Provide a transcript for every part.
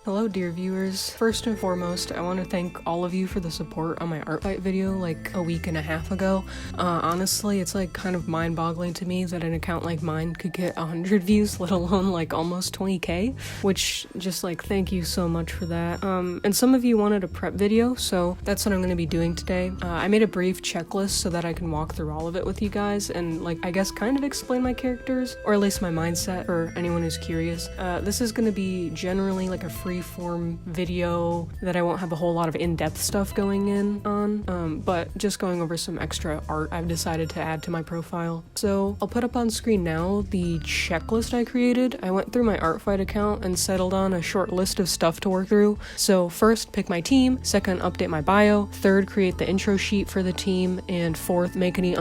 Hello dear viewers. First and foremost, I want to thank all of you for the support on my art fight video like a week and a half ago. Honestly, it's like kind of mind-boggling to me that an account like mine could get 100 views, let alone like almost 20k, which just like thank you so much for that. And some of you wanted a prep video, so that's what I'm going to be doing today. I made a brief checklist so that I can walk through all of it with you guys and like I guess kind of explain my characters, or at least my mindset for anyone who's curious. This is going to be generally like a free-form video that I won't have a whole lot of in-depth stuff going in on, but just going over some extra art I've decided to add to my profile. So I'll put up on screen now the checklist I created. I went through my ARTFIGHT account and settled on a short list of stuff to work through. So first, pick my team. Second, update my bio. Third, create the intro sheet for the team. And fourth, make any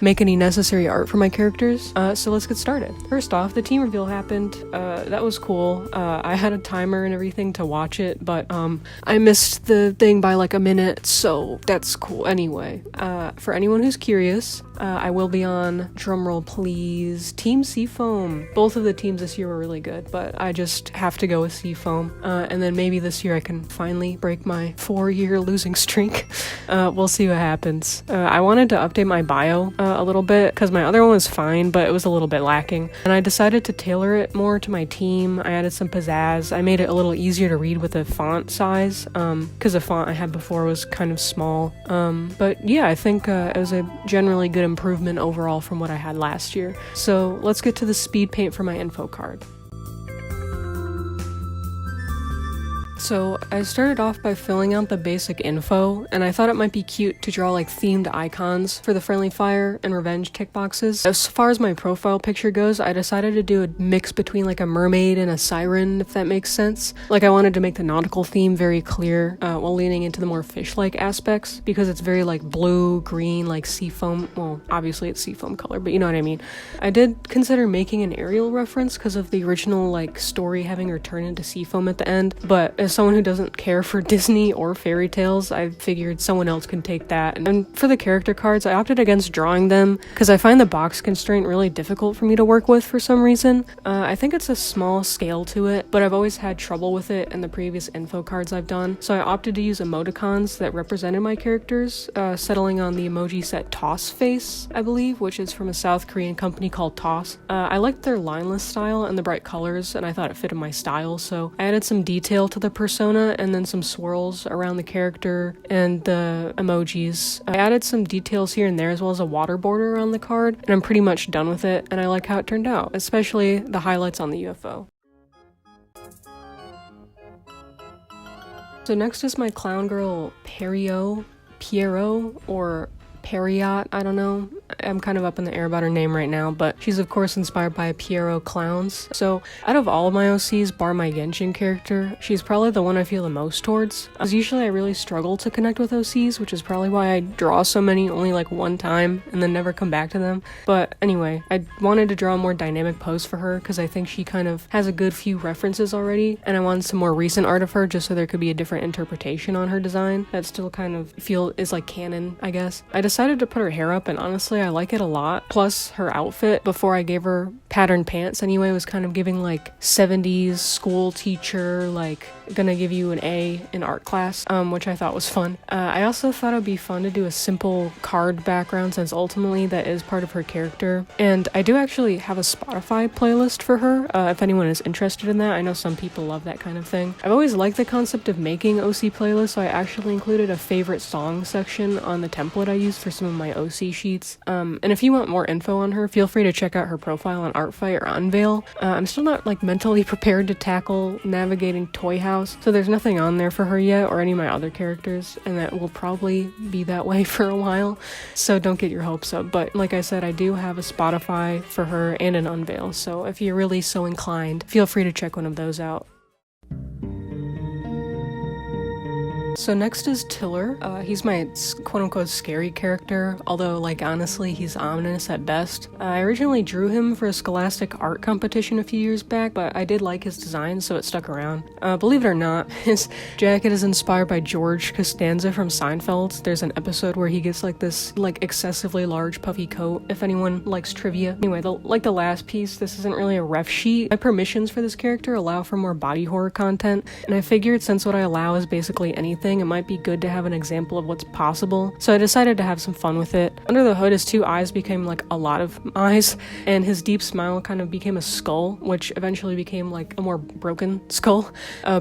make any necessary art for my characters. So let's get started. First off, the team reveal happened. That was cool. I had a timer and everything to watch it, but I missed the thing by like a minute, so that's cool. Anyway, for anyone who's curious, I will be on, drumroll please, Team Seafoam. Both of the teams this year were really good, but I just have to go with Seafoam. And then maybe this year I can finally break my 4-year losing streak. We'll see what happens. I wanted to update my bio a little bit because my other one was fine, but it was a little bit lacking. And I decided to tailor it more to my team. I added some pizzazz. I made it a little easier to read with the font size because the font I had before was kind of small. But yeah, I think it was a generally good improvement overall from what I had last year. So let's get to the speed paint for my info card. So I started off by filling out the basic info, and I thought it might be cute to draw like themed icons for the friendly fire and revenge tick boxes. As far as my profile picture goes, I decided to do a mix between like a mermaid and a siren, if that makes sense. Like I wanted to make the nautical theme very clear while leaning into the more fish-like aspects because it's very like blue, green, like seafoam. Well, obviously it's seafoam color, but you know what I mean. I did consider making an Ariel reference because of the original like story having her turn into seafoam at the end, but as someone who doesn't care for Disney or fairy tales, I figured someone else can take that. And for the character cards, I opted against drawing them because I find the box constraint really difficult for me to work with for some reason. I think it's a small scale to it, but I've always had trouble with it in the previous info cards I've done, so I opted to use emoticons that represented my characters, settling on the emoji set Toss Face, I believe, which is from a South Korean company called Toss. I liked their lineless style and the bright colors, and I thought it fitted my style, so I added some detail to the persona and then some swirls around the character and the emojis. I added some details here and there as well as a water border around the card, and I'm pretty much done with it, and I like how it turned out, especially the highlights on the UFO. So next is my clown girl pierrot, or perriot, I don't know. I'm kind of up in the air about her name right now, but she's of course inspired by pierrot clowns. So out of all of my OCs, bar my Genshin character, she's probably the one I feel the most towards. As usually I really struggle to connect with OCs, which is probably why I draw so many only like one time and then never come back to them. But anyway, I wanted to draw a more dynamic pose for her because I think she kind of has a good few references already, and I wanted some more recent art of her just so there could be a different interpretation on her design that still kind of is like canon, I guess. I decided to put her hair up, and honestly I like it a lot. Plus her outfit before I gave her patterned pants anyway was kind of giving like 70s school teacher, like gonna give you an A in art class, which I thought was fun. I also thought it'd be fun to do a simple card background since ultimately that is part of her character, and I do actually have a Spotify playlist for her if anyone is interested in that. I know some people love that kind of thing. I've always liked the concept of making OC playlists, so I actually included a favorite song section on the template I used for some of my OC sheets. And if you want more info on her, feel free to check out her profile on ARTFIGHT or Unveil. I'm still not like mentally prepared to tackle navigating Toy House, so there's nothing on there for her yet or any of my other characters, and that will probably be that way for a while, so don't get your hopes up. But like I said, I do have a Spotify for her and an Unveil, so if you're really so inclined, feel free to check one of those out. So next is Tiller. He's my quote-unquote scary character, although like honestly he's ominous at best. I originally drew him for a Scholastic art competition a few years back, but I did like his design, so it stuck around. Believe it or not, his jacket is inspired by George Costanza from Seinfeld. There's an episode where he gets like this like excessively large puffy coat, if anyone likes trivia. Anyway, the last piece, this isn't really a ref sheet. My permissions for this character allow for more body horror content, and I figured since what I allow is basically anything, it might be good to have an example of what's possible, so I decided to have some fun with it. Under the hood, his two eyes became like a lot of eyes, and his deep smile kind of became a skull, which eventually became like a more broken skull.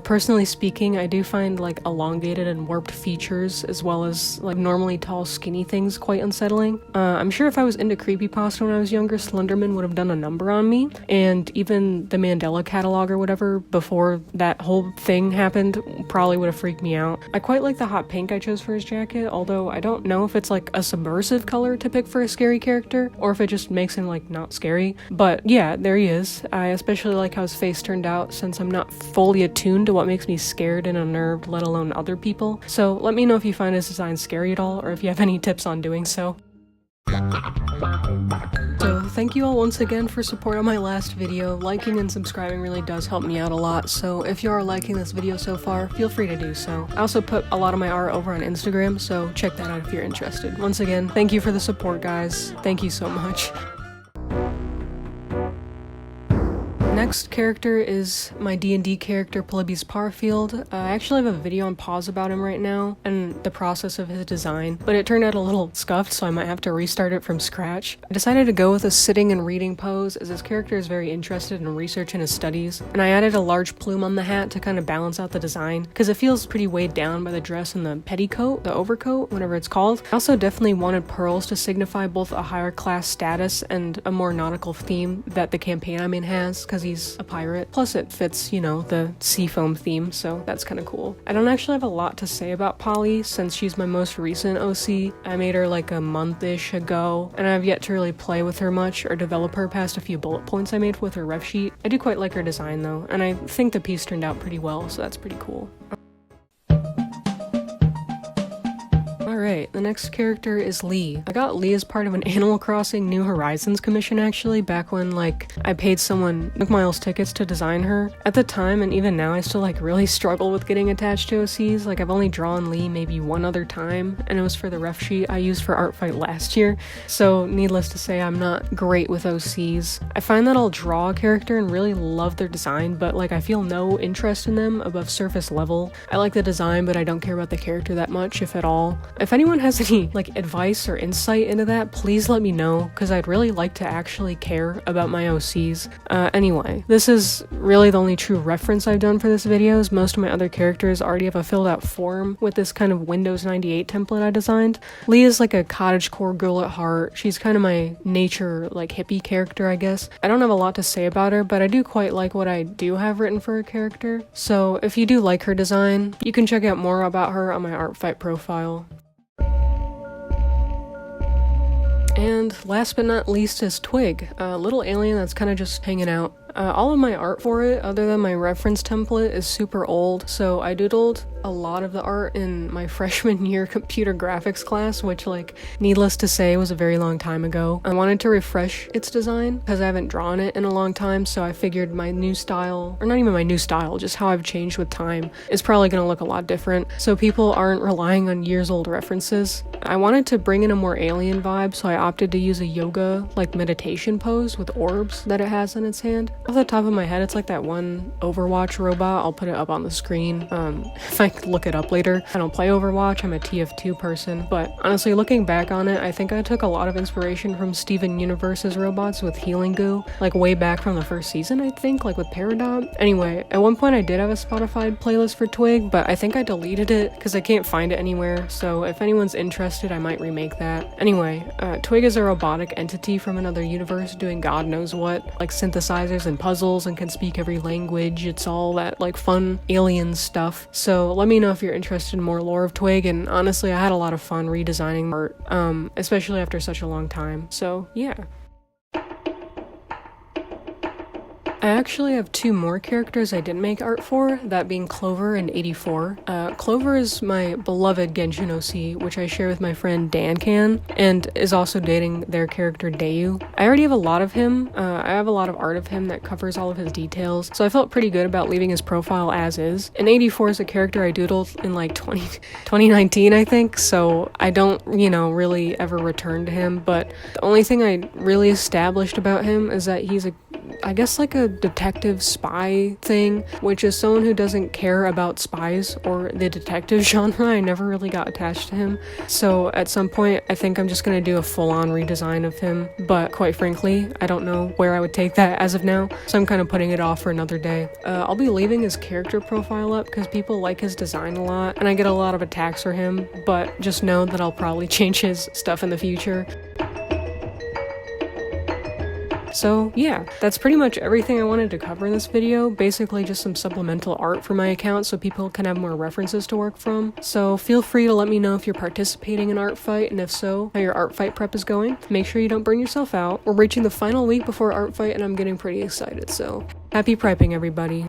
Personally speaking, I do find like elongated and warped features as well as like normally tall skinny things quite unsettling. I'm sure if I was into creepypasta when I was younger, Slenderman would have done a number on me, and even the Mandela catalog or whatever before that whole thing happened probably would have freaked me out. I quite like the hot pink I chose for his jacket, although I don't know if it's like a subversive color to pick for a scary character or if it just makes him like not scary. But yeah, there he is. I especially like how his face turned out since I'm not fully attuned to what makes me scared and unnerved, let alone other people. So let me know if you find his design scary at all or if you have any tips on doing so. So thank you all once again for support on my last video. Liking and subscribing really does help me out a lot, so if you are liking this video so far, feel free to do so. I also put a lot of my art over on Instagram, so check that out if you're interested. Once again, thank you for the support, guys. Thank you so much. Next character is my D&D character, Polybius Parfield. I actually have a video on pause about him right now and the process of his design, but it turned out a little scuffed, so I might have to restart it from scratch. I decided to go with a sitting and reading pose as this character is very interested in research in his studies, and I added a large plume on the hat to kind of balance out the design because it feels pretty weighed down by the dress and the petticoat, the overcoat, whatever it's called. I also definitely wanted pearls to signify both a higher class status and a more nautical theme that the campaign I'm in has, because he's a pirate. Plus it fits, you know, the seafoam theme, so that's kind of cool. I don't actually have a lot to say about Polly since she's my most recent OC. I made her like a month-ish ago, and I've yet to really play with her much or develop her past a few bullet points I made with her ref sheet. I do quite like her design though, and I think the piece turned out pretty well, so that's pretty cool. Alright, the next character is Lee. I got Lee as part of an Animal Crossing New Horizons commission actually, back when like I paid someone Nook Miles tickets to design her. At the time, and even now, I still like really struggle with getting attached to OCs. Like I've only drawn Lee maybe one other time, and it was for the ref sheet I used for ARTFIGHT last year, so needless to say I'm not great with OCs. I find that I'll draw a character and really love their design, but like I feel no interest in them above surface level. I like the design, but I don't care about the character that much, if at all. If anyone has any like advice or insight into that, please let me know, because I'd really like to actually care about my OCs. Anyway, this is really the only true reference I've done for this video, as most of my other characters already have a filled out form with this kind of Windows 98 template I designed. Lee is like a cottagecore girl at heart. She's kind of my nature like hippie character, I guess. I don't have a lot to say about her, but I do quite like what I do have written for her character. So if you do like her design, you can check out more about her on my ARTFIGHT profile. And last but not least is Twig, a little alien that's kind of just hanging out. All of my art for it, other than my reference template, is super old, so I doodled a lot of the art in my freshman year computer graphics class, which, like, needless to say, was a very long time ago. I wanted to refresh its design because I haven't drawn it in a long time, so I figured my new style, or not even my new style, just how I've changed with time, is probably gonna look a lot different, so people aren't relying on years old references. I wanted to bring in a more alien vibe, so I opted to use a yoga, like, meditation pose with orbs that it has in its hand. Off the top of my head, it's like that one Overwatch robot. I'll put it up on the screen if I look it up later. I don't play Overwatch, I'm a TF2 person, but honestly, looking back on it, I think I took a lot of inspiration from Steven Universe's robots with healing goo, like way back from the first season, I think, like with Peridot. Anyway, at one point I did have a Spotify playlist for Twig, but I think I deleted it because I can't find it anywhere, so if anyone's interested, I might remake that. Anyway, Twig is a robotic entity from another universe doing God knows what, like synthesizers and puzzles, and can speak every language. It's all that like fun alien stuff. So let me know if you're interested in more lore of Twig, and honestly I had a lot of fun redesigning art, especially after such a long time. So yeah. I actually have two more characters I didn't make art for, that being Clover and 84. Clover is my beloved Genshin OC, which I share with my friend Dan and is also dating their character Dayu. I already have a lot of him. I have a lot of art of him that covers all of his details, so I felt pretty good about leaving his profile as is. And 84 is a character I doodled in like 2019, I think, so I don't, really ever return to him, but the only thing I really established about him is that he's I guess like a detective spy thing, which is someone who doesn't care about spies or the detective genre. I never really got attached to him. So at some point, I think I'm just gonna do a full-on redesign of him, but quite frankly, I don't know where I would take that as of now, so I'm kind of putting it off for another day. I'll be leaving his character profile up because people like his design a lot, and I get a lot of attacks for him, but just know that I'll probably change his stuff in the future. So yeah, that's pretty much everything I wanted to cover in this video, basically just some supplemental art for my account so people can have more references to work from. So feel free to let me know if you're participating in ARTFIGHT, and if so, how your ARTFIGHT prep is going. Make sure you don't burn yourself out. We're reaching the final week before ARTFIGHT and I'm getting pretty excited, so happy prepping everybody.